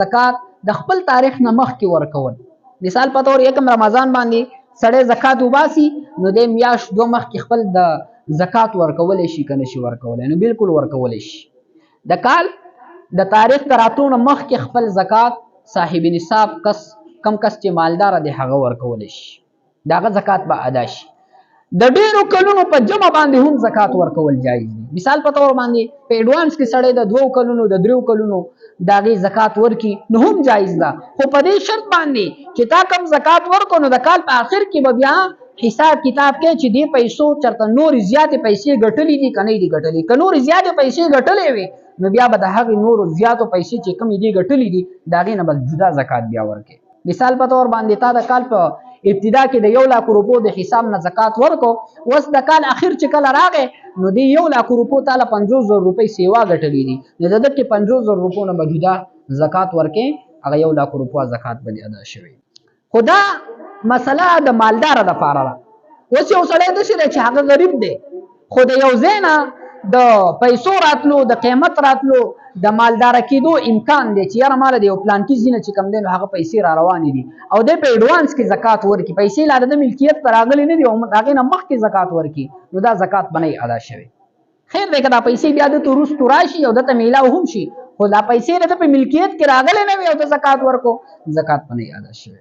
زکات د خپل تاریخ نه مخکې ورکول. مثال په تور 1 رمضان باندې سړی زکات وباسي نو د میاشت 2 مخکې خپل د زکات ورکول شي کنه شي ورکول نو بالکل ورکول شي. د کال د تاریخ تراتو نه مخکې خپل زکات صاحب نصاب کم کس چې مالدار دی هغه ورکول شي داغه زکات به ادا شي. د ډیرو کلونو په جمع باندې هم زکات ورکول جایز دي. مثال په تور باندې په ایڈوانس کې سړی د 2 کلونو د 3 کلونو داغه زکات ورکی نو هم جایز ده خو په دې شرط باندې چې تا کم زکات ورکو نو د کال په اخر کې به بیا حساب کتاب کې چې دې پیسو چرته نور زیاتې پیسې ګټلې دي کنه دي ګټلې ک نور زیاتې پیسې ګټلې وي نو بیا به د هغه نور زیاتو پیسې چې کم دي ګټلې دي داغه نه بل جدا زکات بیا ورکې. مثال په تور باندې تا د کال په ابتدا کې د 1 لک روپو د حساب نه زکات ورکو اوس د کال اخر چې کله راغې نو دی 1 لک روپو تعالی 50000 روپۍ سیوا ګټلې دي نو د دې 50000 روپو نه موجوده زکات ورکې هغه 1 لک روپو زکات به ادا شوی. خدا مسله د مالدار د پاره اوس یو سړی د شي چې هغه غریب دی خو د یو زینا د پیسو راتلو د قیمت راتلو د مالدار کېدو امکان دی چې یاره مال دی او پلان کې زینه چې کم دی نو هغه پیسې را روانې دي او د په ایڈوانس کې زکات ورکي پیسې لا د ملکیت پر راغلي نه دي او هغه نه مخکې زکات ورکي نو دا زکات بنئ ادا شوی. خیر دی که دا پیسې بیا د تورست راشي او د میلاو هم شي خو دا پیسې د په ملکیت کې راغلي نه وي او د زکات ورکو زکات بنئ ادا شوی.